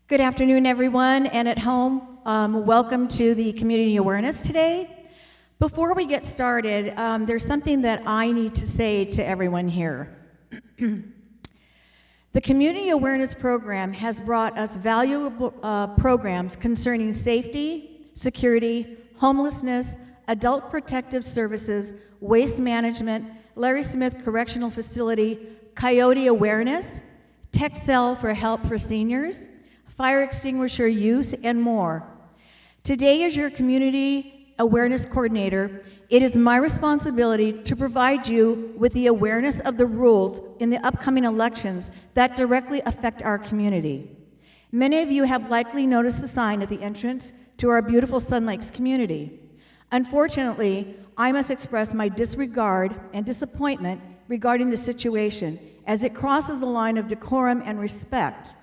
Good afternoon, everyone, and at home. Welcome to the Community Awareness today. Before we get started, there's something that I need to say to everyone here. The Community Awareness Program has brought us valuable programs concerning safety, security, homelessness, adult protective services, waste management, Larry Smith Correctional Facility, Coyote Awareness, Tech Cell for help for seniors, fire extinguisher use, and more. Today, as your Community Awareness Coordinator, it is my responsibility to provide you with the awareness of the rules in the upcoming elections that directly affect our community. Many of you have likely noticed the sign at the entrance to our beautiful Sun Lakes community. Unfortunately, I must express my disregard and disappointment regarding the situation as it crosses the line of decorum and respect.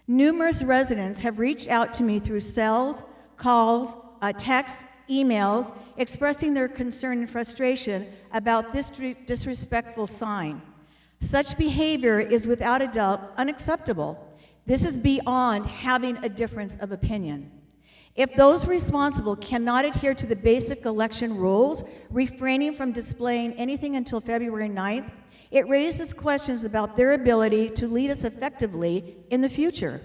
Numerous residents have reached out to me through cells, calls, texts, emails, expressing their concern and frustration about this disrespectful sign. Such behavior is without a doubt unacceptable. This is beyond having a difference of opinion. If those responsible cannot adhere to the basic election rules, refraining from displaying anything until February 9th, it raises questions about their ability to lead us effectively in the future.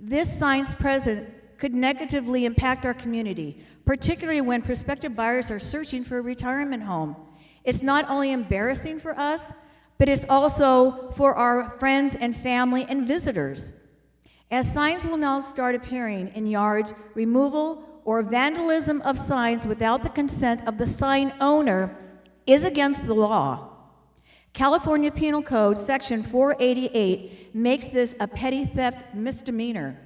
This sign's presence could negatively impact our community, particularly when prospective buyers are searching for a retirement home. It's not only embarrassing for us, but it's also for our friends and family and visitors. As signs will now start appearing in yards, removal or vandalism of signs without the consent of the sign owner is against the law. California Penal Code Section 488 makes this a petty theft misdemeanor.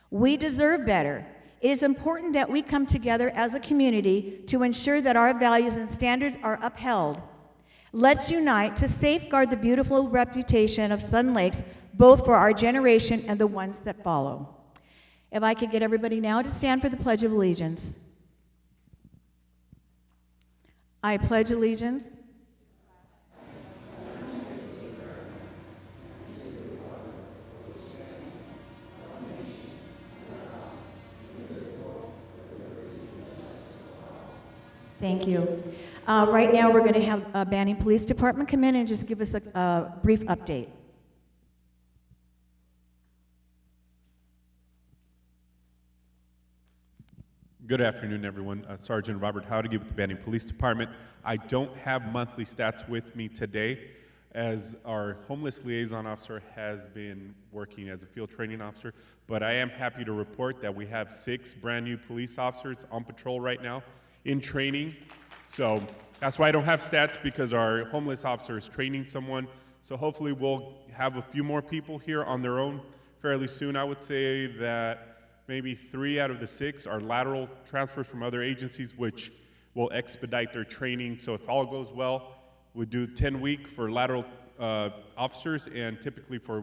We deserve better. It is important that we come together as a community to ensure that our values and standards are upheld. Let's unite to safeguard the beautiful reputation of Sun Lakes, both for our generation and the ones that follow. If I could get everybody now to stand for the Pledge of Allegiance. I pledge allegiance Thank you. Right now, we're going to have Banning Police Department come in and just give us a brief update. Good afternoon, everyone. Sergeant Robert Howdige with the Banning Police Department. I don't have monthly stats with me today, as our homeless liaison officer has been working as a field training officer, but I am happy to report that we have 6 brand new police officers on patrol right now in training. So that's why I don't have stats, because our homeless officer is training someone. So hopefully we'll have a few more people here on their own fairly soon. I would say that maybe 3 out of the 6 are lateral transfers from other agencies, which will expedite their training. So if all goes well, we'll do 10-week for lateral officers, and typically for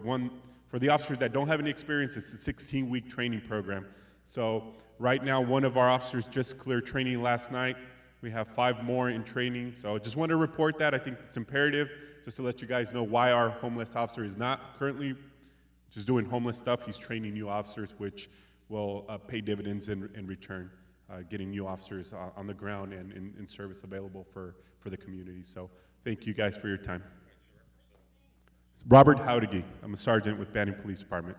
the officers that don't have any experience, it's a 16-week training program. So right now, one of our officers just cleared training last night. We have 5 more in training. So I just want to report that. I think it's imperative just to let you guys know why our homeless officer is not currently just doing homeless stuff. He's training new officers, which will pay dividends in return, getting new officers on the ground and in service available for the community. So thank you guys for your time. Robert Howdige. I'm a sergeant with Banning Police Department.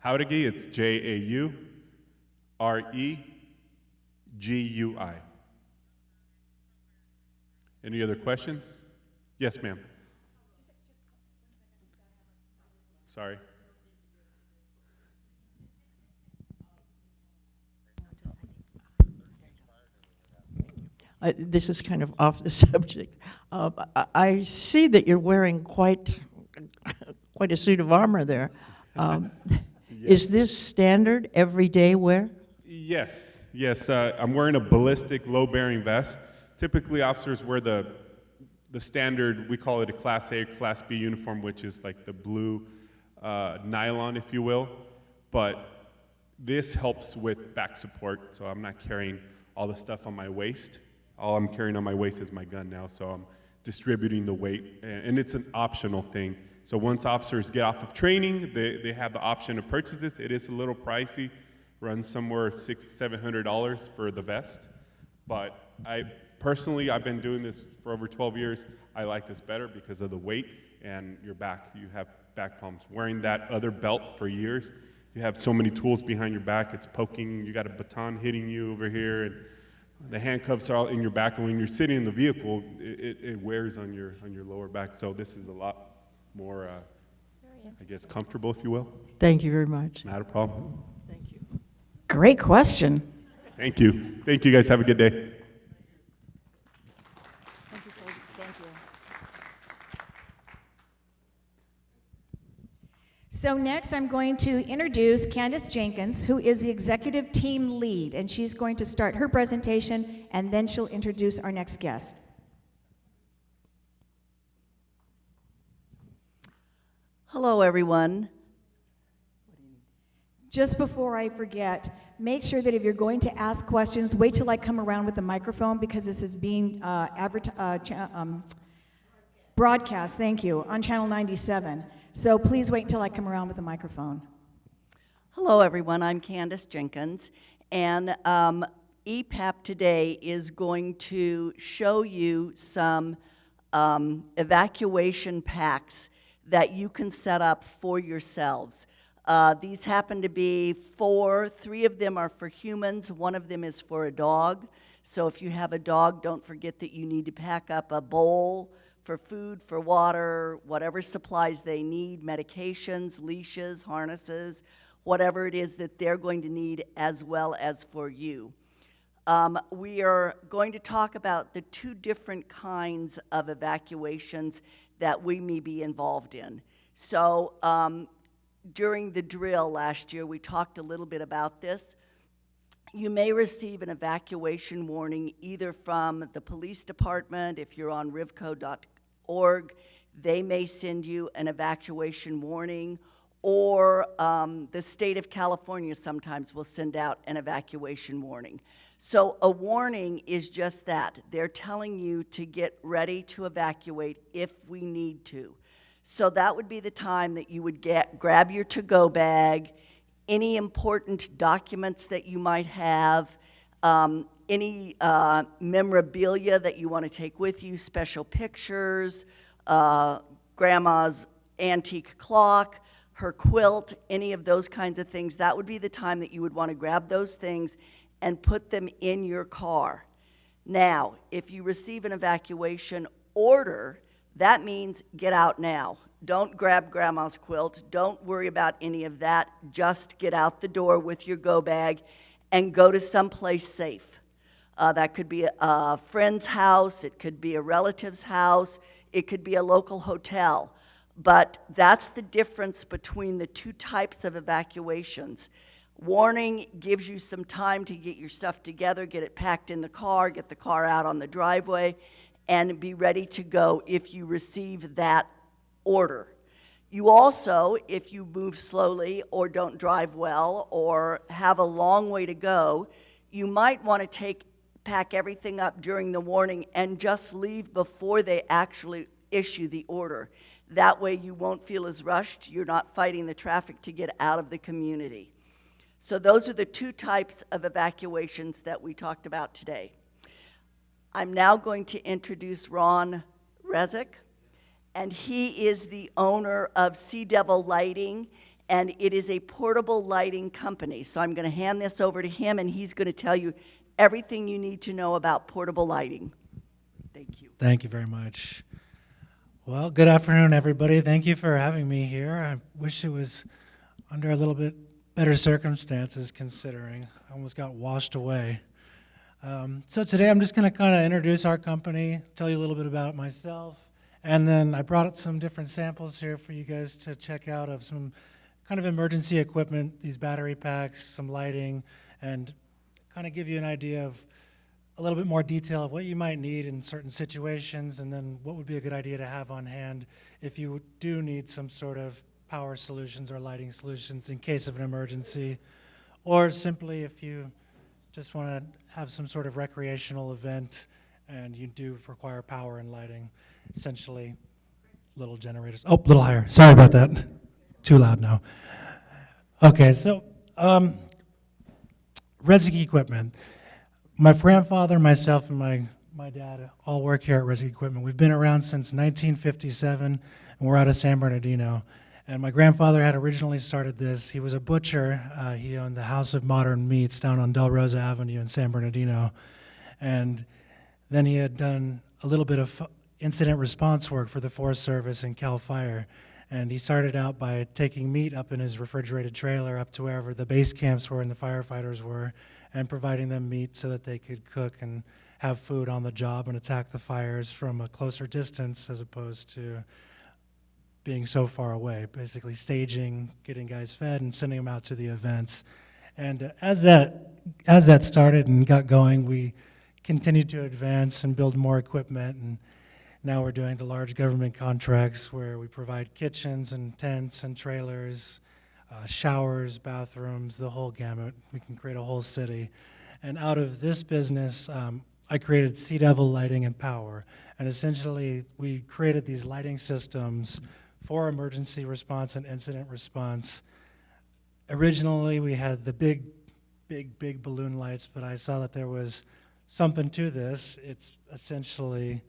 Howdige, it's Jauregui. Any other questions? Yes, ma'am. Sorry. This is kind of off the subject. I see that you're wearing quite a suit of armor there. Yes. Is this standard everyday wear? Yes. I'm wearing a ballistic low-bearing vest. Typically, officers wear the standard, we call it a Class A or Class B uniform, which is like the blue nylon, if you will. But this helps with back support, so I'm not carrying all the stuff on my waist. All I'm carrying on my waist is my gun now, so I'm distributing the weight, and it's an optional thing. so once officers get off of training, they have the option to purchase this. It is a little pricey, runs somewhere $600-700 for the vest. But I've been doing this for over 12 years. I like this better because of the weight and your back. You have back problems. Wearing that other belt for years, you have so many tools behind your back. It's poking. You got a baton hitting you over here, and the handcuffs are all in your back. And when you're sitting in the vehicle, it wears on your lower back. So this is a lot more, I guess, comfortable, if you will. Thank you very much. Not a problem. Thank you. Great question. Thank you. Thank you, guys. Have a good day. Thank you, Sergeant. Thank you. So next, I'm going to introduce Candace Jenkins, who is the executive team lead, and she's going to start her presentation, and then she'll introduce our next guest. Hello, everyone. Just before I forget, make sure that if you're going to ask questions, wait till I come around with the microphone, because this is being broadcast, thank you, on Channel 97. So please wait until I come around with the microphone. Hello, everyone. I'm Candace Jenkins, and EPAP today is going to show you some evacuation packs that you can set up for yourselves. These happen to be 4. 3 of them are for humans. 1 of them is for a dog. So if you have a dog, don't forget that you need to pack up a bowl for food, for water, whatever supplies they need, medications, leashes, harnesses, whatever it is that they're going to need, as well as for you. We are going to talk about the 2 different kinds of evacuations that we may be involved in. So during the drill last year, we talked a little bit about this. You may receive an evacuation warning either from the police department. If you're on rivco.org, they may send you an evacuation warning, or the state of California sometimes will send out an evacuation warning. So a warning is just that. They're telling you to get ready to evacuate if we need to. So that would be the time that you would grab your to-go bag, any important documents that you might have, any memorabilia that you want to take with you, special pictures, grandma's antique clock, her quilt, any of those kinds of things. That would be the time that you would want to grab those things and put them in your car. Now, if you receive an evacuation order, that means get out now. Don't grab grandma's quilt. Don't worry about any of that. Just get out the door with your go bag and go to someplace safe. That could be a friend's house. It could be a relative's house. It could be a local hotel. But that's the difference between the 2 types of evacuations. Warning gives you some time to get your stuff together, get it packed in the car, get the car out on the driveway, and be ready to go if you receive that order. You also, if you move slowly or don't drive well or have a long way to go, you might want to pack everything up during the warning and just leave before they actually issue the order. That way you won't feel as rushed. You're not fighting the traffic to get out of the community. So those are the 2 types of evacuations that we talked about today. I'm now going to introduce Ron Rezick, and he is the owner of Sea Devil Lighting, and it is a portable lighting company. So I'm going to hand this over to him, and he's going to tell you everything you need to know about portable lighting. Thank you. Thank you very much. Well, good afternoon, everybody. Thank you for having me here. I wish it was under a little bit better circumstances, considering I almost got washed away. So today I'm just going to kind of introduce our company, tell you a little bit about myself, and then I brought some different samples here for you guys to check out of some kind of emergency equipment, these battery packs, some lighting, and kind of give you an idea of a little bit more detail of what you might need in certain situations, and then what would be a good idea to have on hand if you do need some sort of power solutions or lighting solutions in case of an emergency, or simply if you just want to have some sort of recreational event and you do require power and lighting. Essentially, little generators. Oh, a little higher. Sorry about that. Too loud now. Okay, so Rescue Equipment. My grandfather, myself, and my dad all work here at Rescue Equipment. We've been around since 1957, and we're out of San Bernardino. And my grandfather had originally started this. He was a butcher. He owned the House of Modern Meats down on Del Rosa Avenue in San Bernardino. And then he had done a little bit of incident response work for the Forest Service and CAL FIRE. And he started out by taking meat up in his refrigerated trailer up to wherever the base camps were and the firefighters were, and providing them meat so that they could cook and have food on the job and attack the fires from a closer distance as opposed to being so far away, basically staging, getting guys fed, and sending them out to the events. And as that started and got going, we continued to advance and build more equipment, and now we're doing the large government contracts where we provide kitchens and tents and trailers, showers, bathrooms, the whole gamut. We can create a whole city. And out of this business, I created Sea Devil Lighting and Power. And essentially, we created these lighting systems for emergency response and incident response. Originally, we had the big balloon lights, but I saw that there was something to this. It's essentially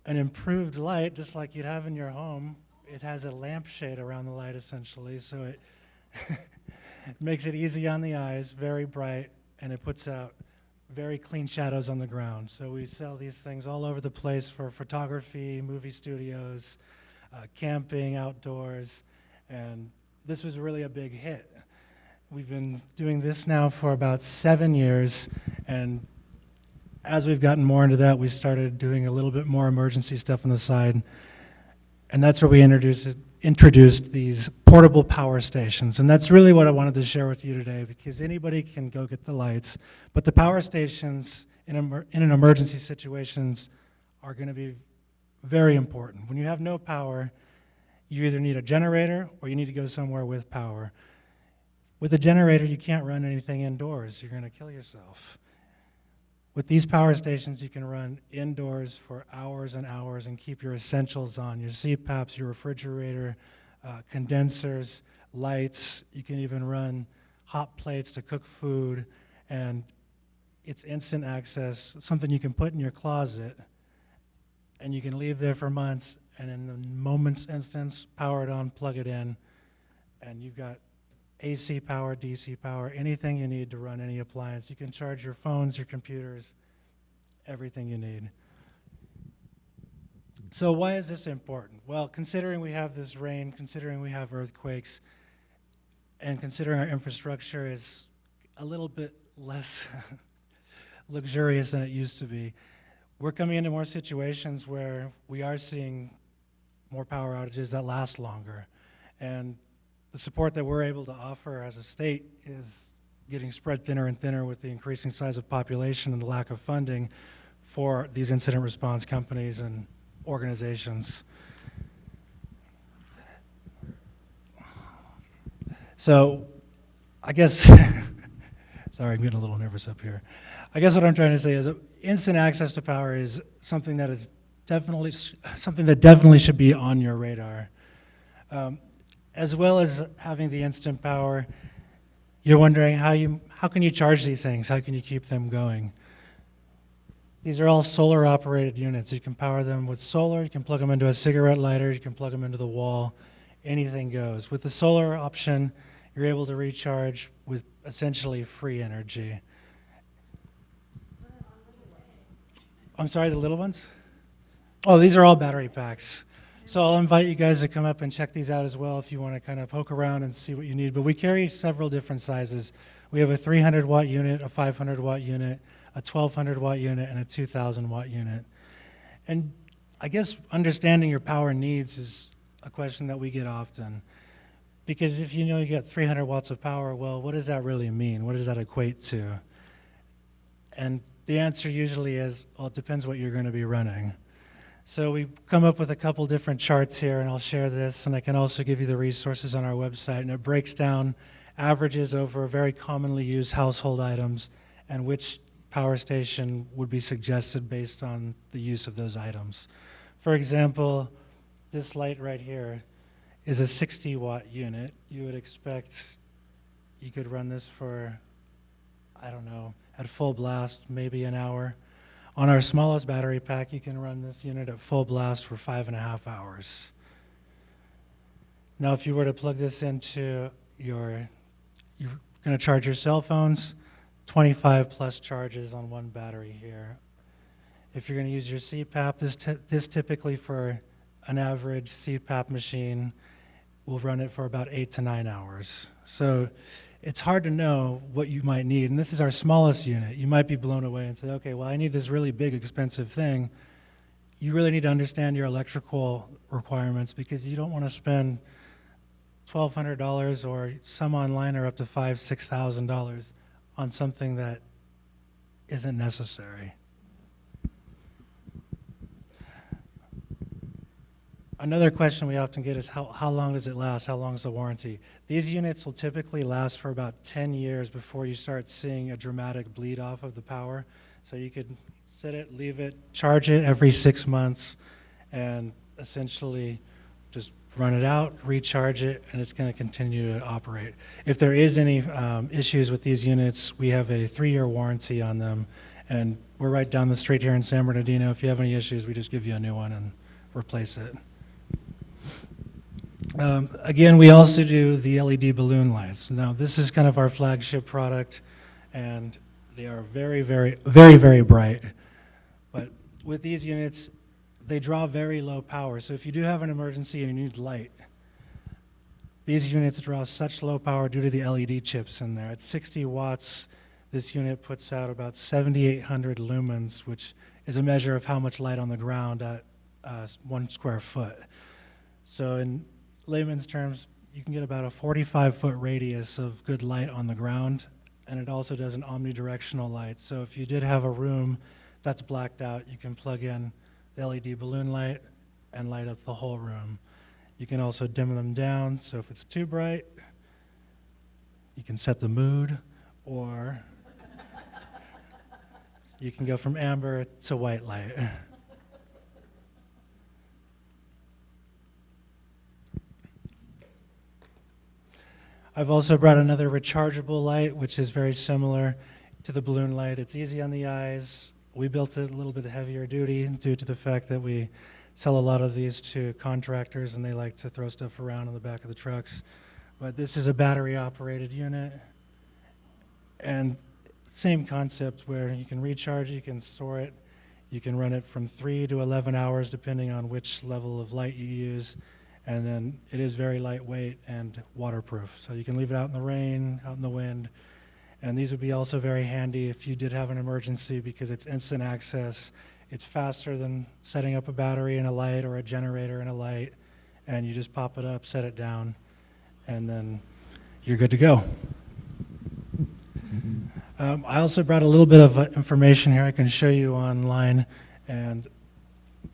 an improved light, just like you'd have in your home. It has a lampshade around the light, essentially, so it makes it easy on the eyes, very bright, and it puts out very clean shadows on the ground. So we sell these things all over the place for photography, movie studios, camping, outdoors, and this was really a big hit. We've been doing this now for about 7 years, and as we've gotten more into that, we started doing a little bit more emergency stuff on the side, and that's where we introduced these portable power stations. And that's really what I wanted to share with you today, because anybody can go get the lights, but the power stations in an emergency situations are going to be very important. When you have no power, you either need a generator or you need to go somewhere with power. With a generator, you can't run anything indoors. You're going to kill yourself. With these power stations, you can run indoors for hours and hours and keep your essentials on, your CPAPs, your refrigerator, condensers, lights. You can even run hot plates to cook food, and it's instant access, something you can put in your closet, and you can leave there for months, and in the moment's instance, power it on, plug it in, and you've got AC power, DC power, anything you need to run any appliance. You can charge your phones, your computers, everything you need. So why is this important? Well, considering we have this rain, considering we have earthquakes, and considering our infrastructure is a little bit less luxurious than it used to be, we're coming into more situations where we are seeing more power outages that last longer. And the support that we're able to offer as a state is getting spread thinner and thinner with the increasing size of population and the lack of funding for these incident response companies and organizations. So I guess, sorry, I'm getting a little nervous up here. I guess what I'm trying to say is that instant access to power is something that definitely should be on your radar. As well as having the instant power, you're wondering how can you charge these things? How can you keep them going? These are all solar operated units. You can power them with solar, you can plug them into a cigarette lighter, you can plug them into the wall, anything goes. With the solar option, you're able to recharge with essentially free energy. I'm sorry, the little ones? Oh, these are all battery packs. So I'll invite you guys to come up and check these out as well if you want to kind of poke around and see what you need. But we carry several different sizes. We have a 300 watt unit, a 500 watt unit, a 1200 watt unit, and a 2000 watt unit. And I guess understanding your power needs is a question that we get often. Because if you know you get 300 watts of power, well, what does that really mean? What does that equate to? And the answer usually is, well, it depends what you're going to be running. So we've come up with a couple different charts here, and I'll share this, and I can also give you the resources on our website, and it breaks down averages over very commonly used household items and which power station would be suggested based on the use of those items. For example, this light right here is a 60-watt unit. You would expect you could run this for, I don't know, at full blast, maybe an hour. On our smallest battery pack, you can run this unit at full blast for 5.5 hours. Now, if you were to plug this into you're going to charge your cell phones, 25 plus charges on one battery here. If you're going to use your CPAP, this typically for an average CPAP machine will run it for about 8 to 9 hours. So it's hard to know what you might need. And this is our smallest unit. You might be blown away and say, okay, well, I need this really big, expensive thing. You really need to understand your electrical requirements because you don't want to spend $1,200 or some online are up to $5,000, $6,000 on something that isn't necessary. Another question we often get is how long does it last? How long is the warranty? These units will typically last for about 10 years before you start seeing a dramatic bleed off of the power. So you could set it, leave it, charge it every 6 months, and essentially just run it out, recharge it, and it's going to continue to operate. If there is any issues with these units, we have a 3-year warranty on them, and we're right down the street here in San Bernardino. If you have any issues, we just give you a new one and replace it. Again, we also do the LED balloon lights. Now, this is kind of our flagship product, and they are very, very, very, very bright. But with these units, they draw very low power. So if you do have an emergency and you need light, these units draw such low power due to the LED chips in there. At 60 watts, this unit puts out about 7,800 lumens, which is a measure of how much light on the ground at 1 square foot. So in layman's terms, you can get about a 45-foot radius of good light on the ground, and it also does an omnidirectional light. So if you did have a room that's blacked out, you can plug in the LED balloon light and light up the whole room. You can also dim them down, so if it's too bright, you can set the mood, or you can go from amber to white light. I've also brought another rechargeable light, which is very similar to the balloon light. It's easy on the eyes. We built it a little bit heavier duty due to the fact that we sell a lot of these to contractors and they like to throw stuff around in the back of the trucks. But this is a battery-operated unit. And same concept where you can recharge, you can store it, you can run it from 3 to 11 hours depending on which level of light you use. And then it is very lightweight and waterproof. So you can leave it out in the rain, out in the wind. And these would be also very handy if you did have an emergency because it's instant access. It's faster than setting up a battery and a light or a generator and a light. And you just pop it up, set it down, and then you're good to go. I also brought a little bit of information here I can show you online. And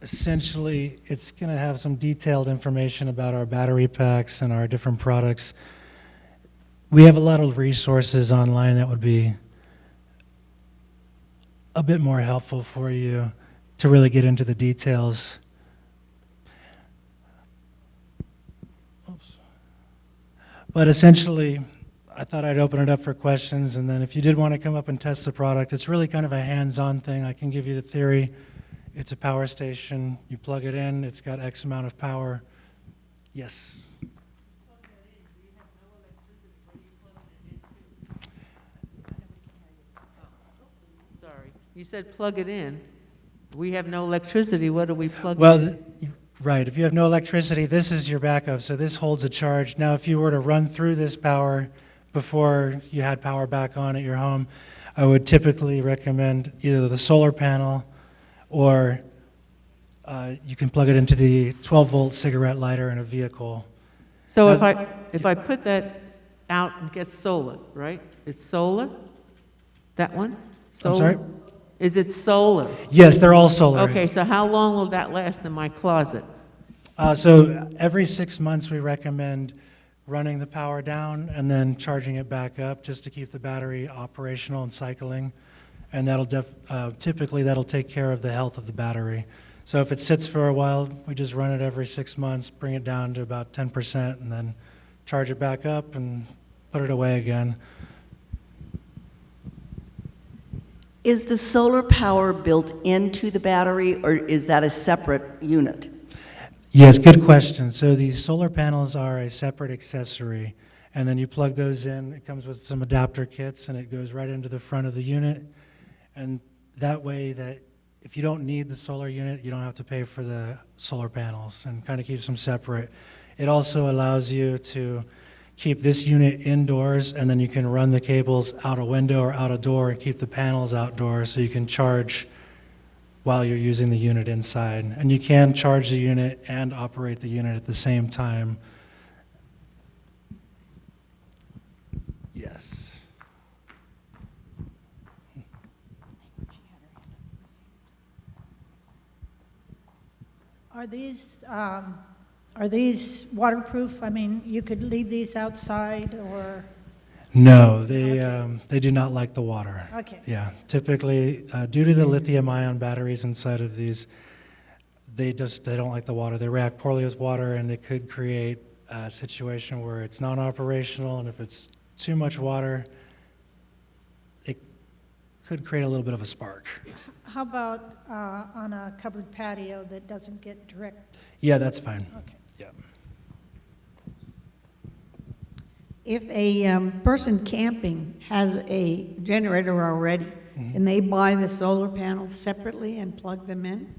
essentially, it's going to have some detailed information about our battery packs and our different products. We have a lot of resources online that would be a bit more helpful for you to really get into the details. Oops. But essentially, I thought I'd open it up for questions, and then if you did want to come up and test the product, it's really kind of a hands-on thing. I can give you the theory. It's a power station. You plug it in. It's got X amount of power. Yes? Sorry. You said plug it in. We have no electricity. What do we plug Well, in? right. If you have no electricity, this is your backup. So this holds a charge. Now, if you were to run through this power before you had power back on at your home, I would typically recommend either the solar panel or you can plug it into the 12-volt cigarette lighter in a vehicle. So if I put that out and get solar, right? It's solar? That one? Solar? I'm sorry? Is it solar? Yes, they're all solar. Okay, so how long will that last in my closet? So every 6 months we recommend running the power down and then charging it back up just to keep the battery operational and cycling. and typically that'll take care of the health of the battery. So if it sits for a while, we just run it every 6 months, bring it down to about 10%, and then charge it back up and put it away again. Is the solar power built into the battery, or is that a separate unit? Yes, good question. So these solar panels are a separate accessory, and then you plug those in. It comes with some adapter kits, and it goes right into the front of the unit. And that way that if you don't need the solar unit, you don't have to pay for the solar panels, and kind of keeps them separate. It also allows you to keep this unit indoors, and then you can run the cables out a window or out a door and keep the panels outdoors, so you can charge while you're using the unit inside. And you can charge the unit and operate the unit at the same time. Yes. Are these waterproof? I mean, you could leave these outside or, No, they do not like the water. okay. Yeah, typically, due to the lithium-ion batteries inside of these, they don't like the water. They react poorly with water, and it could create a situation where it's non-operational, and if it's too much water, it could create a little bit of a spark. How about on a covered patio that doesn't get direct? Yeah, that's fine. Okay. Yeah. If a person camping has a generator already, and they buy the solar panels separately and plug them in?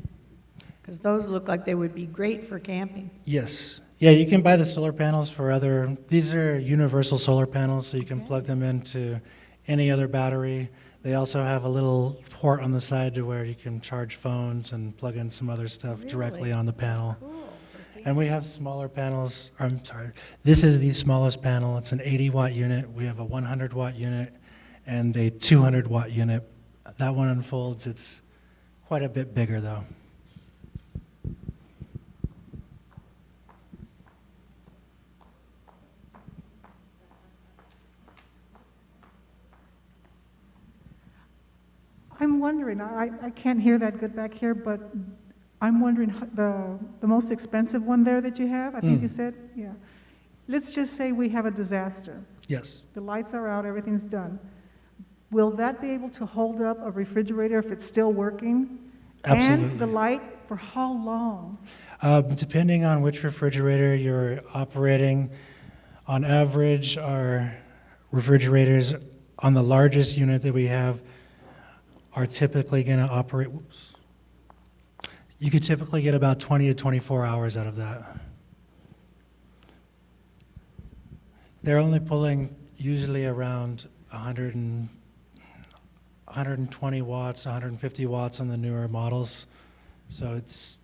Because those look like they would be great for camping. Yes. Yeah, you can buy the solar panels for these are universal solar panels, so you can plug them into any other battery. They also have a little port on the side to where you can charge phones and plug in some other stuff directly on the panel. Cool. And we have smaller panels. I'm sorry. This is the smallest panel. It's an 80-watt unit. We have a 100-watt unit and a 200-watt unit. That one unfolds. It's quite a bit bigger, though. I'm wondering, I can't hear that good back here, but I'm wondering, the most expensive one there that you have, I think you said, yeah. Let's just say we have a disaster. Yes. The lights are out, everything's done. Will that be able to hold up a refrigerator if it's still working? Absolutely. And the light, for how long? Depending on which refrigerator you're operating, on average, our refrigerators on the largest unit that we have are typically going to operate, you could typically get about 20 to 24 hours out of that. They're only pulling usually around 120 watts, 150 watts on the newer models. So it's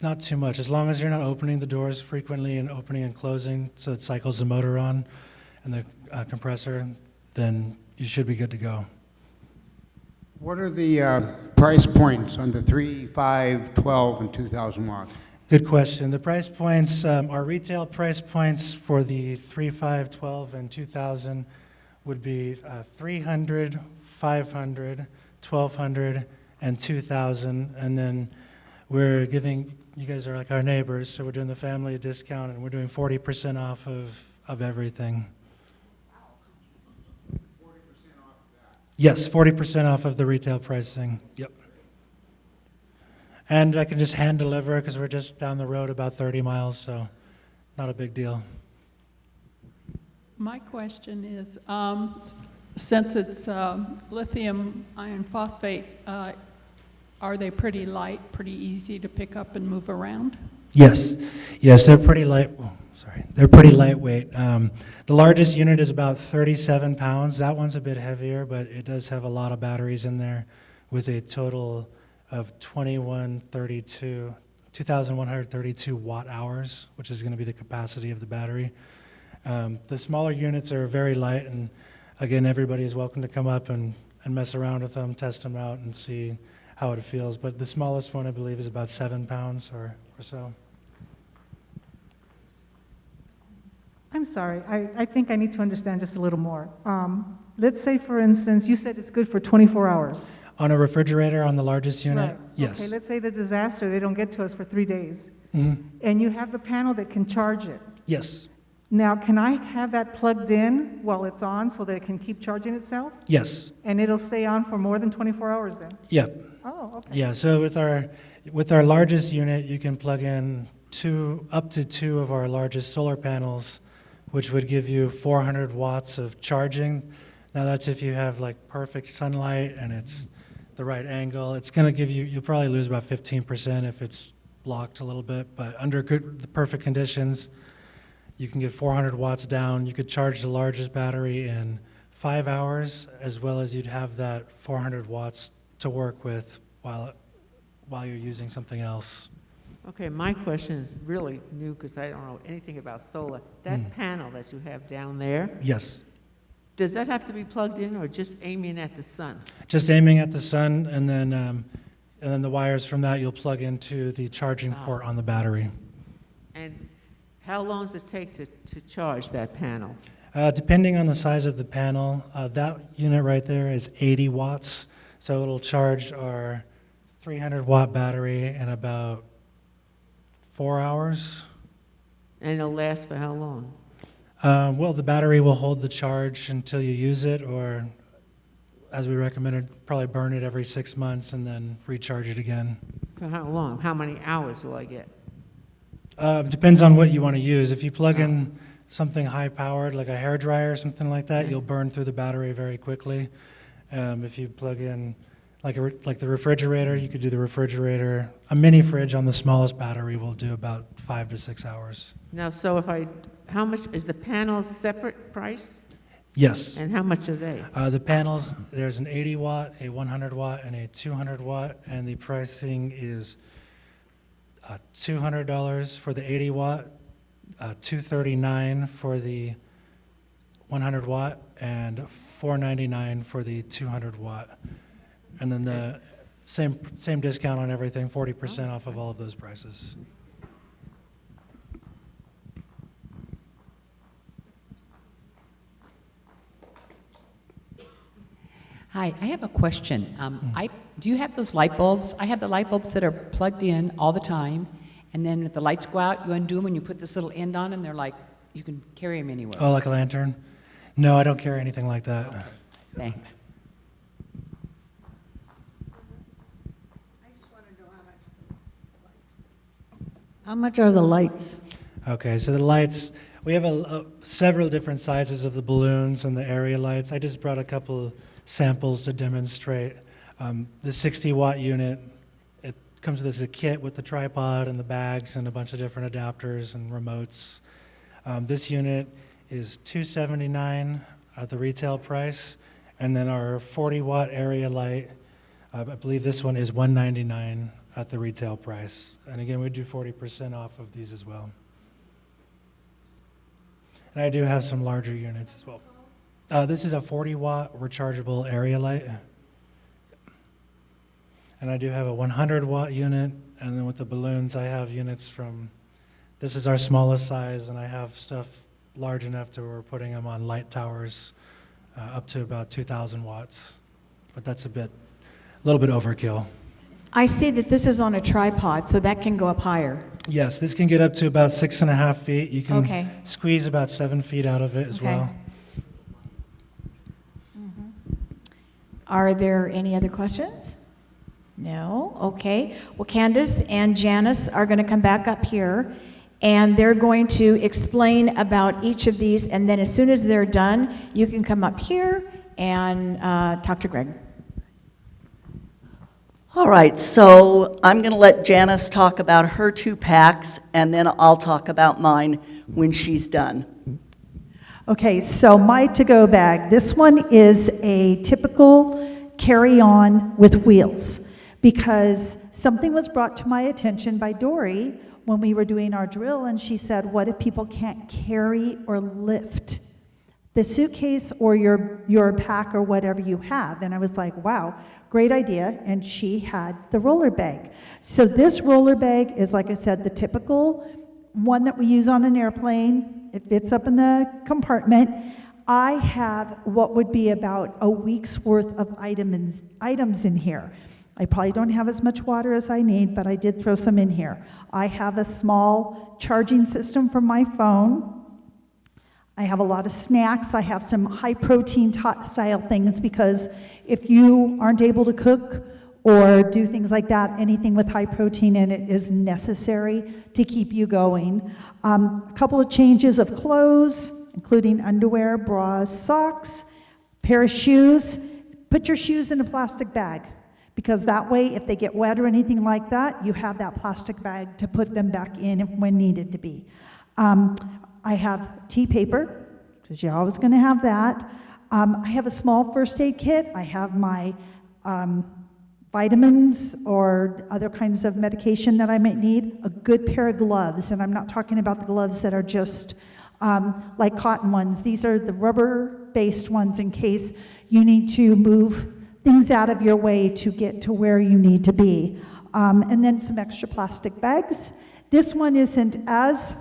not too much. As long as you're not opening the doors frequently and opening and closing so it cycles the motor on and the compressor, then you should be good to go. What are the price points on the 3, 5, 12, and 2,000 watts? Good question. The price points, our retail price points for the 3, 5, 12, and 2,000 would be 300, 500, 1,200, and 2,000. And then we're giving, you guys are like our neighbors, so we're doing the family discount, and we're doing 40% off of everything. Yes, 40% off of the retail pricing. Yep. And I can just hand deliver because we're just down the road about 30 miles, so not a big deal. My question is, since it's lithium iron phosphate, are they pretty light, pretty easy to pick up and move around? Yes, yes, they're pretty light. Oh, sorry, they're pretty lightweight. The largest unit is about 37 pounds. That one's a bit heavier, but it does have a lot of batteries in there, with a total of 2,132 watt hours, which is going to be the capacity of the battery. The smaller units are very light, and again, everybody is welcome to come up and mess around with them, test them out, and see how it feels. But the smallest one, I believe, is about 7 pounds or so. I'm sorry, I think I need to understand just a little more. let's say, for instance, you said it's good for 24 hours. On a refrigerator on the largest unit? Right. Yes. Okay, let's say the disaster, they don't get to us for 3 days. Mhm. And you have the panel that can charge it. Yes. Now, can I have that plugged in while it's on so that it can keep charging itself? Yes. And it'll stay on for more than 24 hours then? Yep. Oh, okay. Yeah, so with our largest unit, you can plug in up to two of our largest solar panels, which would give you 400 watts of charging. Now that's if you have like perfect sunlight and it's the right angle. It's going to give you'll probably lose about 15% if it's blocked a little bit, but under the perfect conditions, you can get 400 watts down. You could charge the largest battery in 5 hours, as well as you'd have that 400 watts to work with while you're using something else. Okay, my question is really new because I don't know anything about solar. That panel that you have down there, Yes. does that have to be plugged in or just aiming at the sun? Just aiming at the sun, and then the wires from that you'll plug into the charging port on the battery. And how long does it take to charge that panel? Depending on the size of the panel, that unit right there is 80 watts, so it'll charge our 300 watt battery in about 4 hours. And it'll last for how long? Well, the battery will hold the charge until you use it, or as we recommended, probably burn it every 6 months and then recharge it again. For how long? How many hours will I get? Depends on what you want to use. If you plug in something high powered, like a hairdryer or something like that, you'll burn through the battery very quickly. If you plug in like the refrigerator, you could do the refrigerator. A mini fridge on the smallest battery will do about 5 to 6 hours. Now, so how much, is the panel separate price? Yes. And how much are they? The panels, there's an 80 watt, a 100 watt, and a 200 watt, and the pricing is $200 for the 80 watt, $239 for the 100 watt, and $499 for the 200 watt. And then the same discount on everything, 40% off of all of those prices. Hi, I have a question. Do you have those light bulbs? I have the light bulbs that are plugged in all the time, and then if the lights go out, you undo them and you put this little end on, and they're like, you can carry them anywhere. Oh, like a lantern? No, I don't carry anything like that. Okay. Thanks. How much are the lights? Okay, so the lights, we have several different sizes of the balloons and the area lights. I just brought a couple samples to demonstrate. The 60 watt unit, it comes with a kit with the tripod and the bags and a bunch of different adapters and remotes. This unit is $279 at the retail price, and then our 40 watt area light, I believe this one is $199 at the retail price. And again, we do 40% off of these as well. And I do have some larger units as well. This is a 40 watt rechargeable area light. And I do have a 100 watt unit, and then with the balloons I have units from, this is our smallest size, and I have stuff large enough to where we're putting them on light towers up to about 2,000 watts. But that's a little bit overkill. I see that this is on a tripod, so that can go up higher. Yes, this can get up to about 6.5 feet. You can Okay. squeeze about 7 feet out of it as Okay. well. Are there any other questions? No? Okay. Well, Candace and Janice are going to come back up here, and they're going to explain about each of these, and then as soon as they're done, you can come up here and talk to Greg. All right, so I'm going to let Janice talk about her 2 packs, and then I'll talk about mine when she's done. Okay, so my to-go bag, this one is a typical carry-on with wheels, because something was brought to my attention by Dory when we were doing our drill, and she said, what if people can't carry or lift the suitcase or your pack or whatever you have? And I was like, wow, great idea. And she had the roller bag. So this roller bag is, like I said, the typical one that we use on an airplane. It fits up in the compartment. I have what would be about a week's worth of items in here. I probably don't have as much water as I need, but I did throw some in here. I have a small charging system for my phone. I have a lot of snacks. I have some high-protein style things because if you aren't able to cook or do things like that, anything with high protein in it is necessary to keep you going. A couple of changes of clothes, including underwear, bras, socks, pair of shoes. Put your shoes in a plastic bag, because that way, if they get wet or anything like that, you have that plastic bag to put them back in when needed to be. I have tea paper, because you're always going to have that. I have a small first aid kit. I have my vitamins or other kinds of medication that I might need. A good pair of gloves, and I'm not talking about the gloves that are just like cotton ones. These are the rubber-based ones in case you need to move things out of your way to get to where you need to be. And then some extra plastic bags. This one isn't as,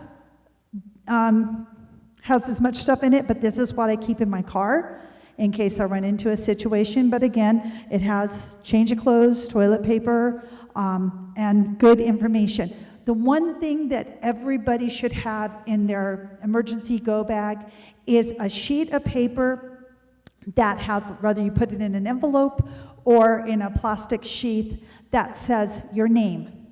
has as much stuff in it, but this is what I keep in my car in case I run into a situation. But again, it has change of clothes, toilet paper, and good information. The one thing that everybody should have in their emergency go bag is a sheet of paper that has, whether you put it in an envelope or in a plastic sheath, that says your name,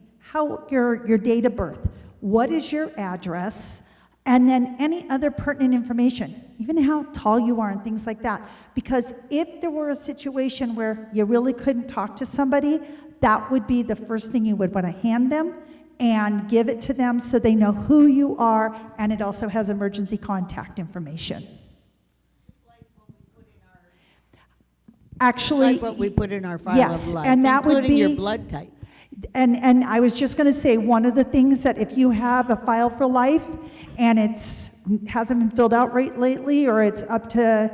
your date of birth, what is your address, and then any other pertinent information, even how tall you are and things like that. Because if there were a situation where you really couldn't talk to somebody, that would be the first thing you would want to hand them and give it to them so they know who you are, and it also has emergency contact information. Actually, Like what we put in our file yes, of life, and that would including be your blood type. And I was just going to say, one of the things that if you have a file for life and hasn't been filled out right lately, or it's up to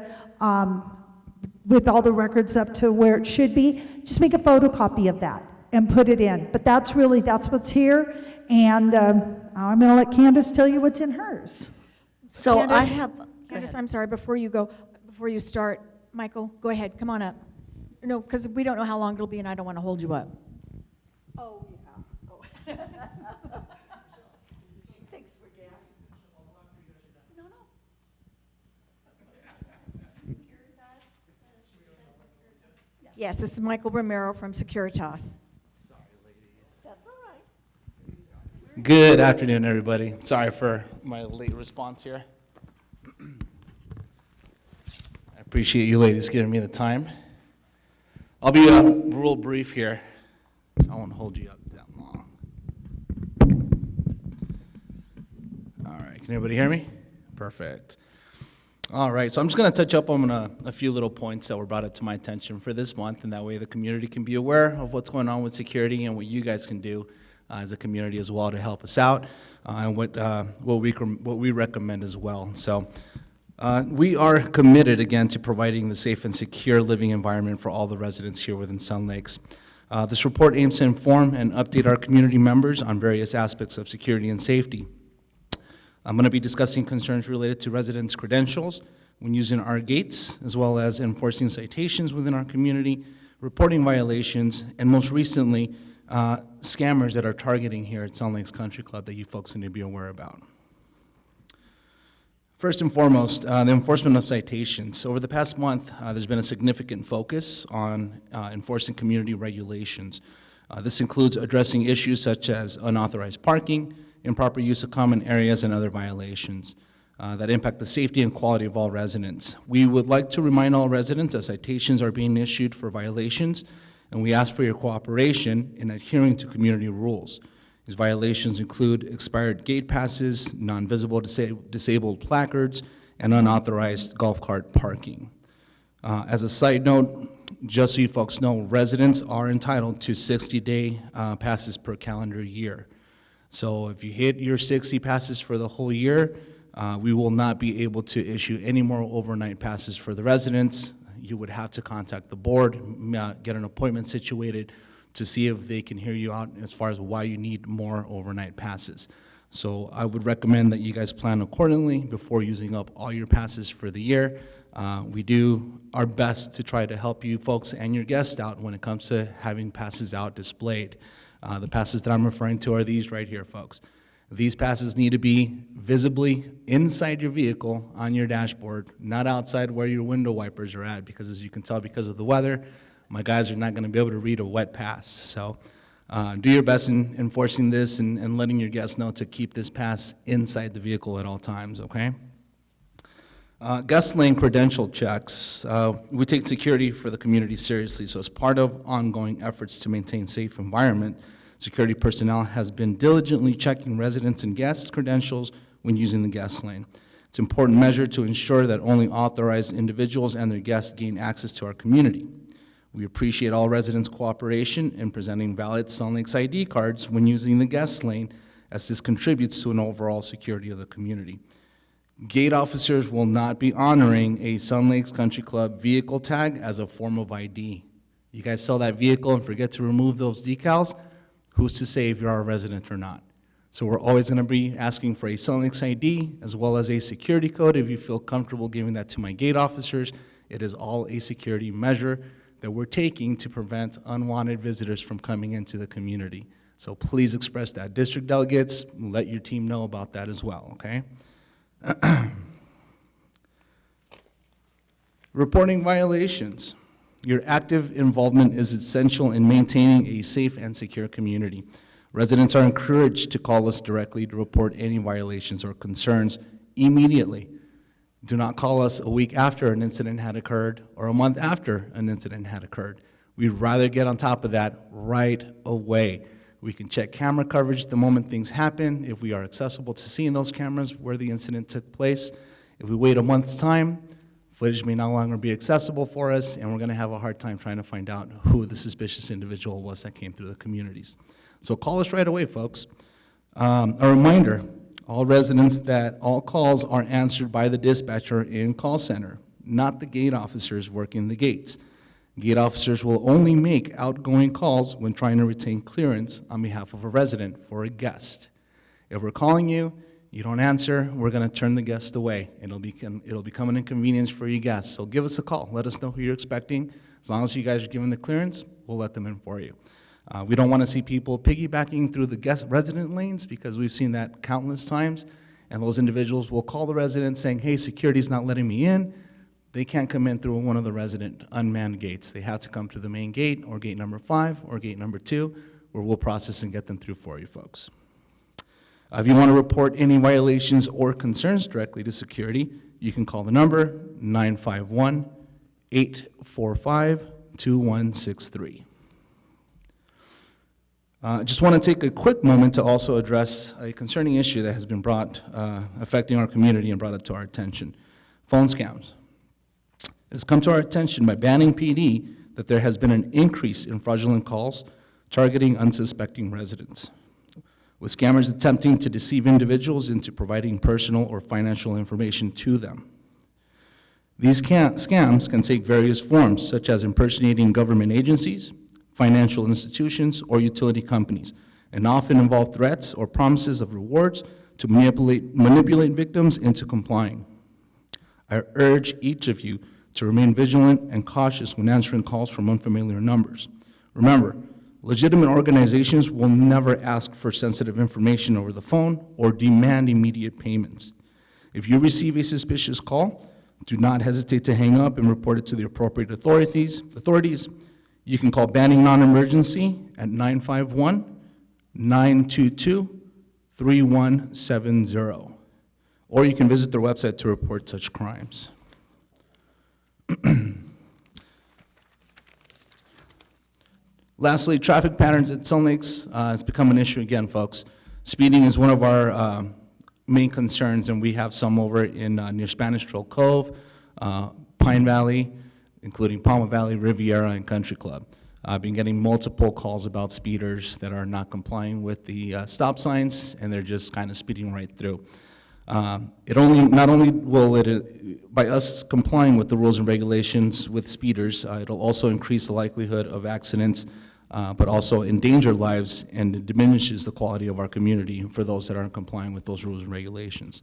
with all the records up to where it should be, just make a photocopy of that and put it in. But that's what's here, and I'm going to let Candace tell you what's in hers. So Candace, I have, Candace, I'm sorry, before you start, Michael, go ahead, come on up. No, because we don't know how long it'll be, and I don't want to hold you up. Oh, yeah. Oh. Thanks for gas. No, no. Yes, this is Michael Romero from Securitas. That's all right. Good afternoon, everybody. Sorry for my late response here. I appreciate you ladies giving me the time. I'll be real brief here, so I won't hold you up that long. All right, can everybody hear me? Perfect. All right, so I'm just going to touch up on a few little points that were brought up to my attention for this month, and that way the community can be aware of what's going on with security and what you guys can do as a community as well to help us out, and what we recommend as well. So we are committed, again, to providing the safe and secure living environment for all the residents here within Sun Lakes. This report aims to inform and update our community members on various aspects of security and safety. I'm going to be discussing concerns related to residents' credentials when using our gates, as well as enforcing citations within our community, reporting violations, and most recently, scammers that are targeting here at Sun Lakes Country Club that you folks need to be aware about. First and foremost, the enforcement of citations. Over the past month, there's been a significant focus on enforcing community regulations. This includes addressing issues such as unauthorized parking, improper use of common areas, and other violations that impact the safety and quality of all residents. We would like to remind all residents that citations are being issued for violations, and we ask for your cooperation in adhering to community rules. These violations include expired gate passes, non-visible disabled placards, and unauthorized golf cart parking. As a side note, just so you folks know, residents are entitled to 60-day passes per calendar year. So if you hit your 60 passes for the whole year, we will not be able to issue any more overnight passes for the residents. You would have to contact the board, get an appointment situated to see if they can hear you out as far as why you need more overnight passes. So I would recommend that you guys plan accordingly before using up all your passes for the year. We do our best to try to help you folks and your guests out when it comes to having passes out displayed. The passes that I'm referring to are these right here, folks. These passes need to be visibly inside your vehicle on your dashboard, not outside where your window wipers are at, because as you can tell, because of the weather, my guys are not going to be able to read a wet pass. So do your best in enforcing this and letting your guests know to keep this pass inside the vehicle at all times, okay? Guest lane credential checks. We take security for the community seriously, so as part of ongoing efforts to maintain safe environment, security personnel has been diligently checking residents' and guests' credentials when using the guest lane. It's an important measure to ensure that only authorized individuals and their guests gain access to our community. We appreciate all residents' cooperation in presenting valid Sun Lakes ID cards when using the guest lane, as this contributes to an overall security of the community. Gate officers will not be honoring a Sun Lakes Country Club vehicle tag as a form of ID. You guys sell that vehicle and forget to remove those decals, who's to say if you're a resident or not? So we're always going to be asking for a Sun Lakes ID as well as a security code. If you feel comfortable giving that to my gate officers, it is all a security measure that we're taking to prevent unwanted visitors from coming into the community. So please express that. District delegates, let your team know about that as well, okay? Reporting violations. Your active involvement is essential in maintaining a safe and secure community. Residents are encouraged to call us directly to report any violations or concerns immediately. Do not call us a week after an incident had occurred or a month after an incident had occurred. We'd rather get on top of that right away. We can check camera coverage the moment things happen, if we are accessible to seeing those cameras where the incident took place. If we wait a month's time, footage may no longer be accessible for us, and we're going to have a hard time trying to find out who the suspicious individual was that came through the communities. So call us right away, folks. A reminder, all residents that all calls are answered by the dispatcher in call center, not the gate officers working the gates. Gate officers will only make outgoing calls when trying to retain clearance on behalf of a resident for a guest. If we're calling you, you don't answer, we're going to turn the guest away. It'll become an inconvenience for you guests. So give us a call. Let us know who you're expecting. As long as you guys are given the clearance, we'll let them in for you. We don't want to see people piggybacking through the guest resident lanes, because we've seen that countless times. And those individuals will call the resident saying, hey, security's not letting me in. They can't come in through one of the resident unmanned gates. They have to come to the main gate, or gate number 5, or gate number 2, where we'll process and get them through for you folks. If you want to report any violations or concerns directly to security, you can call the number 951-845-2163. Just want to take a quick moment to also address a concerning issue that has been affecting our community and brought it to our attention: phone scams. It has come to our attention by Banning PD that there has been an increase in fraudulent calls targeting unsuspecting residents, with scammers attempting to deceive individuals into providing personal or financial information to them. These scams can take various forms, such as impersonating government agencies, financial institutions, or utility companies, and often involve threats or promises of rewards to manipulate victims into complying. I urge each of you to remain vigilant and cautious when answering calls from unfamiliar numbers. Remember, legitimate organizations will never ask for sensitive information over the phone or demand immediate payments. If you receive a suspicious call, do not hesitate to hang up and report it to the appropriate authorities. You can call Banning Non-Emergency at 951-922-3170, or you can visit their website to report such crimes. Lastly, traffic patterns at Sun Lakes has become an issue again, folks. Speeding is one of our main concerns, and we have some over in near Spanish Trail Cove, Pine Valley, including Palma Valley, Riviera, and Country Club. I've been getting multiple calls about speeders that are not complying with the stop signs, and they're just kind of speeding right through. Not only will it, by us complying with the rules and regulations with speeders, it'll also increase the likelihood of accidents but also endanger lives, and it diminishes the quality of our community for those that aren't complying with those rules and regulations.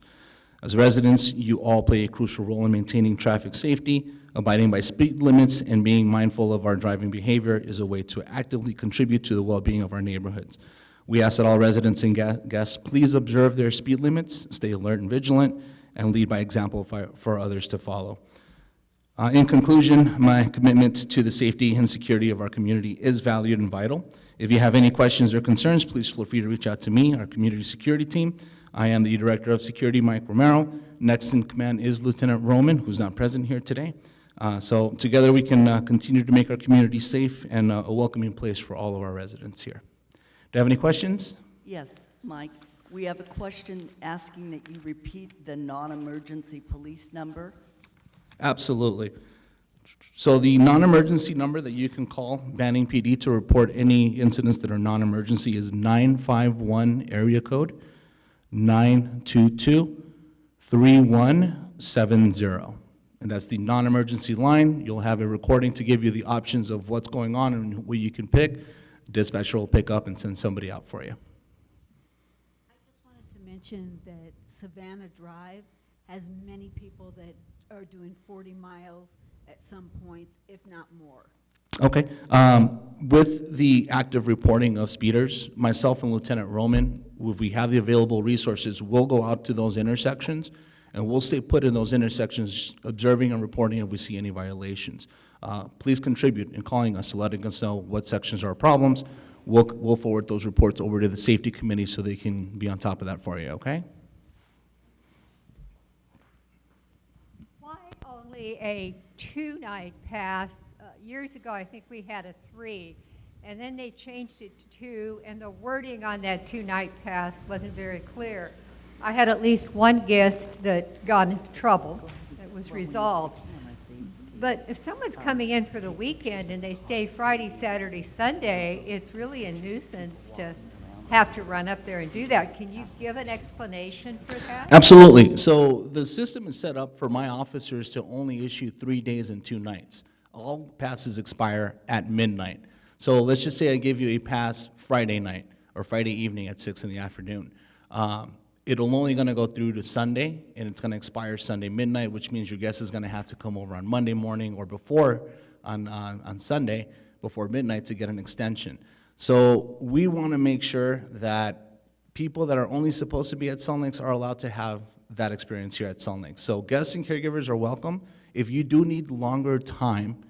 As residents, you all play a crucial role in maintaining traffic safety. Abiding by speed limits and being mindful of our driving behavior is a way to actively contribute to the well-being of our neighborhoods. We ask that all residents and guests please observe their speed limits, stay alert and vigilant, and lead by example for others to follow. In conclusion, my commitment to the safety and security of our community is valued and vital. If you have any questions or concerns, please feel free to reach out to me, our community security team. I am the Director of Security, Mike Romero. Next in command is Lieutenant Roman, who's not present here today. So together we can continue to make our community safe and a welcoming place for all of our residents here. Do you have any questions? Yes, Mike. We have a question asking that you repeat the non-emergency police number. Absolutely. So the non-emergency number that you can call Banning PD to report any incidents that are non-emergency is 951 area code 922-3170. And that's the non-emergency line. You'll have a recording to give you the options of what's going on and what you can pick. Dispatcher will pick up and send somebody out for you. I just wanted to mention that Savannah Drive has many people that are doing 40 miles at some points, if not more. Okay. With the active reporting of speeders, myself and Lieutenant Roman, if we have the available resources, we'll go out to those intersections and we'll stay put in those intersections, observing and reporting if we see any violations. Please contribute in calling us to letting us know what sections are problems. We'll forward those reports over to the safety committee so they can be on top of that for you, okay? Why only a 2-night pass? Years ago, I think we had a 3, and then they changed it to 2, and the wording on that 2-night pass wasn't very clear. I had at least one guest that got into trouble that was resolved. But if someone's coming in for the weekend and they stay Friday, Saturday, Sunday, it's really a nuisance to have to run up there and do that. Can you give an explanation for that? Absolutely. So the system is set up for my officers to only issue 3 days and 2 nights. All passes expire at midnight. So let's just say I give you a pass Friday night or Friday evening at 6 in the afternoon. It'll only going to go through to Sunday, and it's going to expire Sunday midnight, which means your guest is going to have to come over on Monday morning or before on Sunday before midnight to get an extension. So we want to make sure that people that are only supposed to be at Sun Lakes are allowed to have that experience here at Sun Lakes. So guests and caregivers are welcome. If you do need longer time,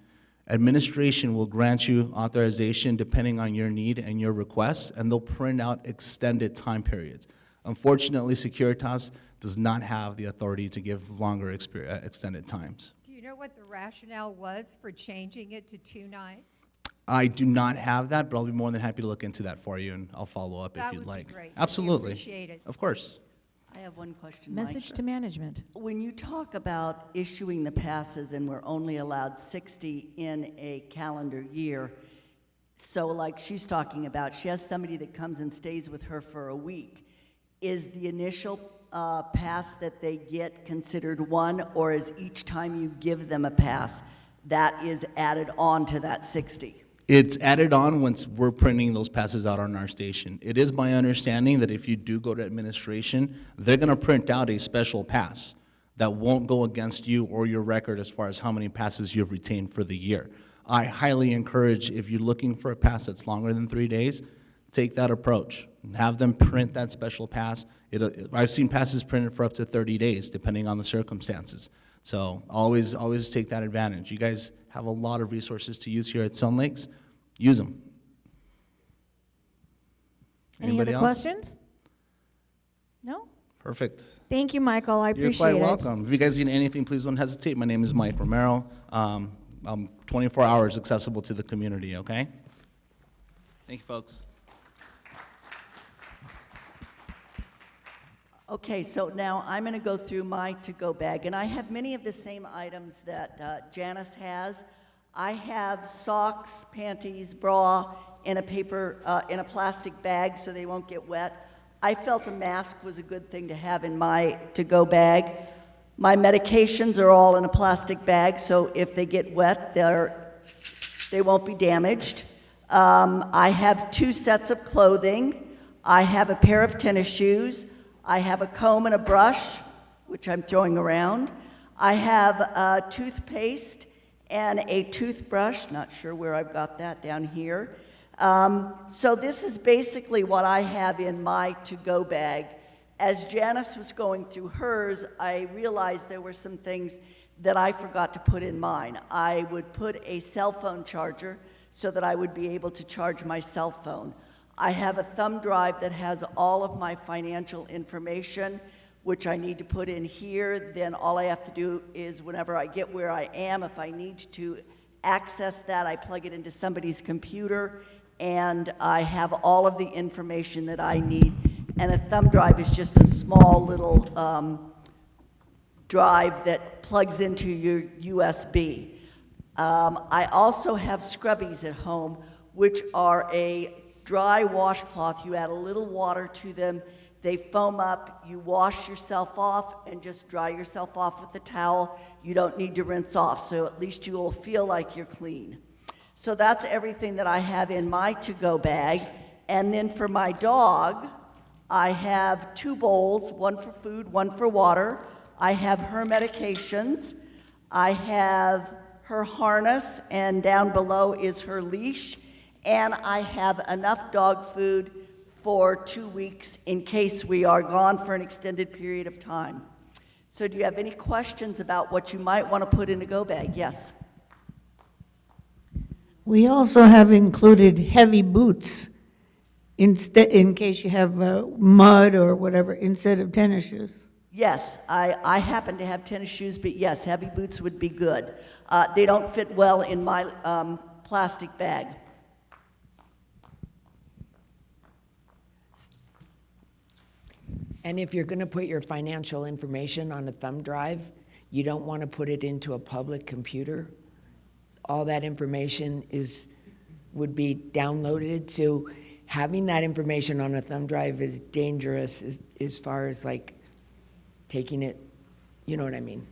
administration will grant you authorization depending on your need and your request, and they'll print out extended time periods. Unfortunately, Securitas does not have the authority to give longer extended times. Do you know what the rationale was for changing it to 2 nights? I do not have that, but I'll be more than happy to look into that for you, and I'll follow up if you'd like. That would be great. Absolutely. We appreciate it. Of course. I have one question, Mike. Message to management. When you talk about issuing the passes and we're only allowed 60 in a calendar year, so like she's talking about, she has somebody that comes and stays with her for a week. Is the initial pass that they get considered one, or is each time you give them a pass, that is added on to that 60? It's added on once we're printing those passes out on our station. It is my understanding that if you do go to administration, they're going to print out a special pass that won't go against you or your record as far as how many passes you've retained for the year. I highly encourage, if you're looking for a pass that's longer than 3 days, take that approach. Have them print that special pass. I've seen passes printed for up to 30 days, depending on the circumstances. So always take that advantage. You guys have a lot of resources to use here at Sun Lakes. Use them. Any other questions? No? Perfect. Thank you, Michael. I appreciate it. You're quite welcome. If you guys need anything, please don't hesitate. My name is Mike Romero. I'm 24 hours accessible to the community, okay? Thank you, folks. Okay, so now I'm going to go through my to-go bag, and I have many of the same items that Janice has. I have socks, panties, bra in a plastic bag so they won't get wet. I felt a mask was a good thing to have in my to-go bag. My medications are all in a plastic bag, so if they get wet, they won't be damaged. I have 2 sets of clothing. I have a pair of tennis shoes. I have a comb and a brush, which I'm throwing around. I have toothpaste and a toothbrush. Not sure where I've got that down here. So this is basically what I have in my to-go bag. As Janice was going through hers, I realized there were some things that I forgot to put in mine. I would put a cell phone charger so that I would be able to charge my cell phone. I have a thumb drive that has all of my financial information, which I need to put in here. Then all I have to do is whenever I get where I am, if I need to access that, I plug it into somebody's computer, and I have all of the information that I need. And a thumb drive is just a small little drive that plugs into your USB. I also have scrubbies at home, which are a dry washcloth. You add a little water to them, they foam up, you wash yourself off and just dry yourself off with a towel. You don't need to rinse off, so at least you will feel like you're clean. So that's everything that I have in my to-go bag. And then for my dog, I have 2 bowls, one for food, one for water. I have her medications. I have her harness, and down below is her leash. And I have enough dog food for 2 weeks in case we are gone for an extended period of time. So do you have any questions about what you might want to put in a go bag? Yes. We also have included heavy boots in case you have mud or whatever, instead of tennis shoes. Yes, I happen to have tennis shoes, but yes, heavy boots would be good. They don't fit well in my plastic bag. And if you're going to put your financial information on a thumb drive, you don't want to put it into a public computer. All that information would be downloaded. So having that information on a thumb drive is dangerous as far as like taking it, you know what I mean?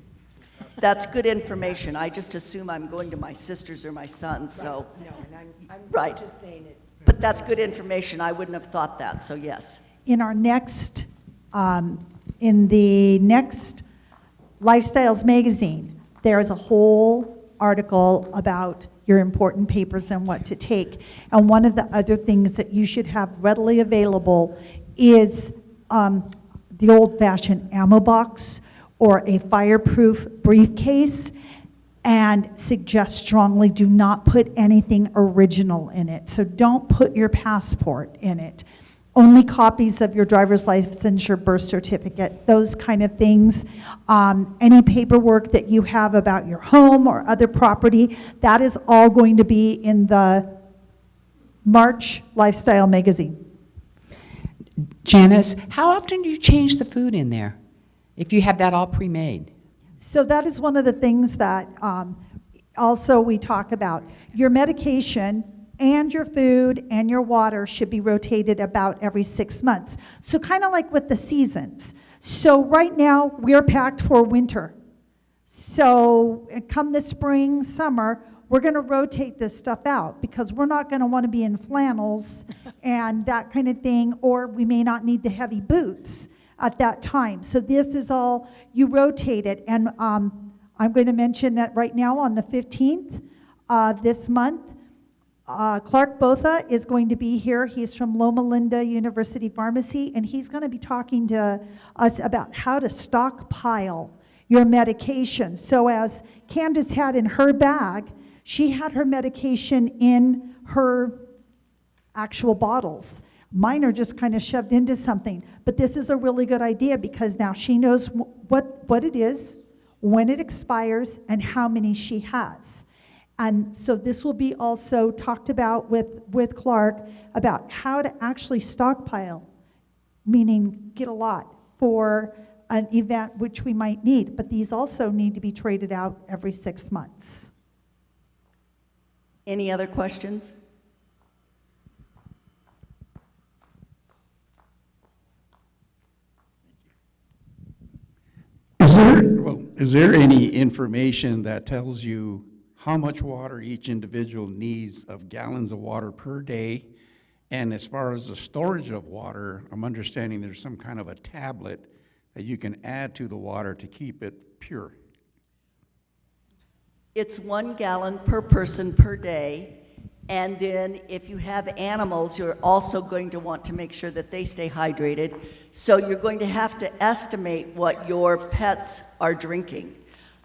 That's good information. I just assume I'm going to my sister's or my son's, so. No, and I'm right. just saying it. But that's good information. I wouldn't have thought that, so yes. In our next, in the next Lifestyles magazine, there's a whole article about your important papers and what to take. And one of the other things that you should have readily available is the old-fashioned ammo box or a fireproof briefcase, and suggest strongly do not put anything original in it. So don't put your passport in it. Only copies of your driver's license, your birth certificate, those kind of things. Any paperwork that you have about your home or other property, that is all going to be in the March Lifestyle magazine. Janice, how often do you change the food in there if you have that all pre-made? So that is one of the things that also we talk about. Your medication and your food and your water should be rotated about every 6 months. So kind of like with the seasons. So right now, we're packed for winter. So come the spring, summer, we're going to rotate this stuff out because we're not going to want to be in flannels and that kind of thing, or we may not need the heavy boots at that time. So this is all, you rotate it. And I'm going to mention that right now on the 15th this month, Clark Botha is going to be here. He's from Loma Linda University Pharmacy, and he's going to be talking to us about how to stockpile your medication. So as Candace had in her bag, she had her medication in her actual bottles. Mine are just kind of shoved into something. But this is a really good idea because now she knows what it is, when it expires, and how many she has. And so this will be also talked about with Clark about how to actually stockpile, meaning get a lot for an event which we might need. But these also need to be traded out every 6 months. Any other questions? Is there any information that tells you how much water each individual needs of gallons of water per day. And as far as the storage of water, I'm understanding there's some kind of a tablet that you can add to the water to keep it pure. It's 1 gallon per person per day. And then if you have animals, you're also going to want to make sure that they stay hydrated. So you're going to have to estimate what your pets are drinking.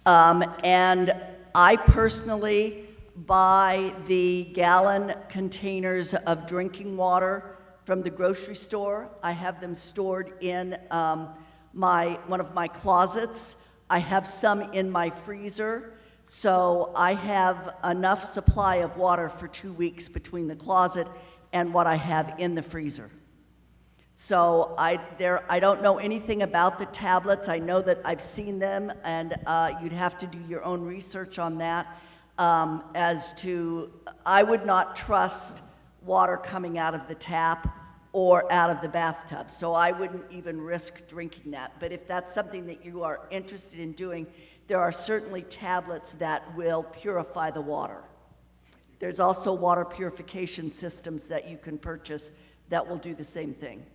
And I personally buy the gallon containers of drinking water from the grocery store. I have them stored in one of my closets. I have some in my freezer. So I have enough supply of water for 2 weeks between the closet and what I have in the freezer. So I don't know anything about the tablets. I know that I've seen them, and you'd have to do your own research on that. I would not trust water coming out of the tap or out of the bathtub. So I wouldn't even risk drinking that. But if that's something that you are interested in doing, there are certainly tablets that will purify the water. There's also water purification systems that you can purchase that will do the same thing.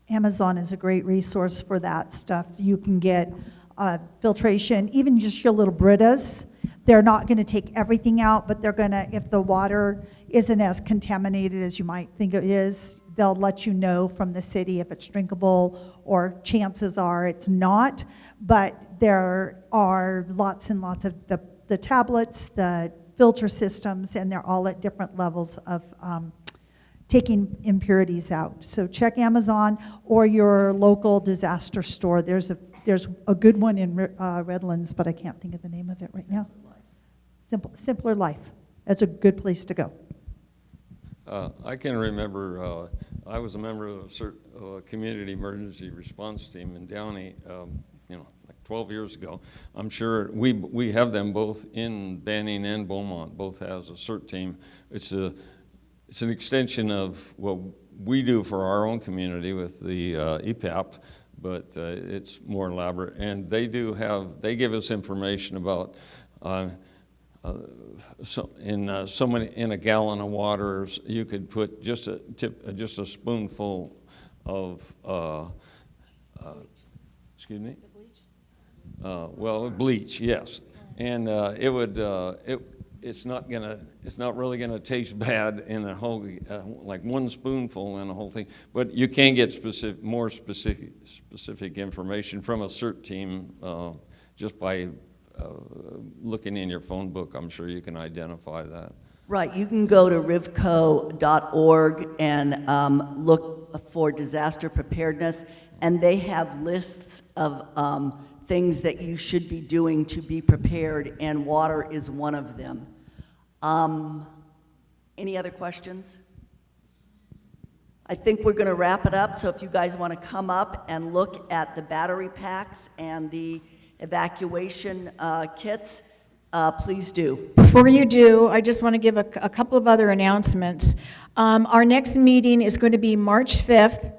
Amazon is a great resource for that stuff. You can get filtration, even just your little Britas. They're not going to take everything out, but they're going to, if the water isn't as contaminated as you might think it is, they'll let you know from the city if it's drinkable, or chances are it's not. But there are lots and lots of the tablets, the filter systems, and they're all at different levels of taking impurities out. So check Amazon or your local disaster store. There's a good one in Redlands, but I can't think of the name of it right now. Simpler Life. That's a good place to go. I can remember I was a member of a community emergency response team in Downey, like 12 years ago. I'm sure we have them both in Banning and Beaumont. Both has a CERT team. It's an extension of what we do for our own community with the EPAP, but it's more elaborate. And they give us information about in a gallon of water, you could put just a spoonful of excuse me. Is it bleach? Bleach, yes, and it's not really gonna taste bad in a whole like one spoonful in a whole thing. But you can get more specific information from a CERT team just by looking in your phone book. I'm sure you can identify that. Right, you can go to rivco.org and look for disaster preparedness, and they have lists of things that you should be doing to be prepared, and water is one of them. Any other questions? I think we're going to wrap it up, so if you guys want to come up and look at the battery packs and the evacuation kits, please do. Before you do, I just want to give a couple of other announcements. Our next meeting is going to be March 5th.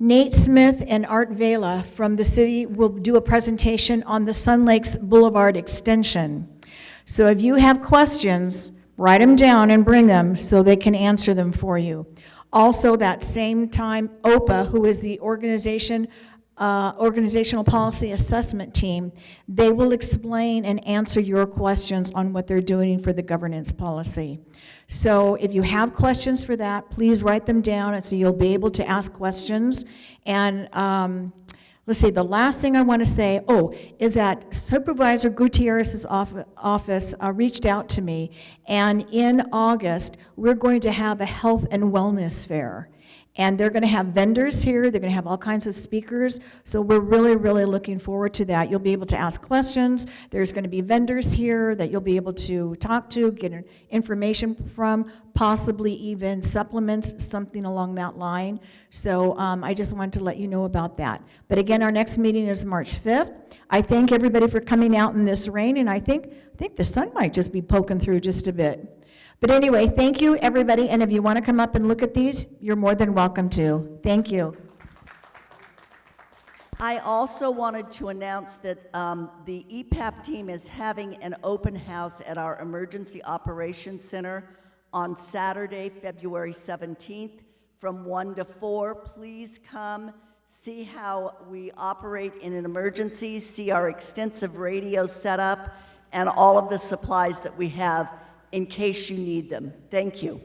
Nate Smith and Art Vela from the city will do a presentation on the Sun Lakes Boulevard extension. So if you have questions, write them down and bring them so they can answer them for you. Also, that same time, OPA, who is the Organizational Policy Assessment Team, they will explain and answer your questions on what they're doing for the governance policy. So if you have questions for that, please write them down, and so you'll be able to ask questions. And let's see, the last thing I want to say, is that Supervisor Gutierrez's office reached out to me, and in August, we're going to have a health and wellness fair. And they're going to have vendors here. They're going to have all kinds of speakers. So we're really, really looking forward to that. You'll be able to ask questions. There's going to be vendors here that you'll be able to talk to, get information from, possibly even supplements, something along that line. So I just wanted to let you know about that. But again, our next meeting is March 5th. I thank everybody for coming out in this rain, and I think the sun might just be poking through just a bit. But anyway, thank you, everybody, and if you want to come up and look at these, you're more than welcome to. Thank you. I also wanted to announce that the EPAP team is having an open house at our Emergency Operations Center on Saturday, February 17th, from 1 to 4. Please come, see how we operate in an emergency, see our extensive radio setup, and all of the supplies that we have in case you need them. Thank you.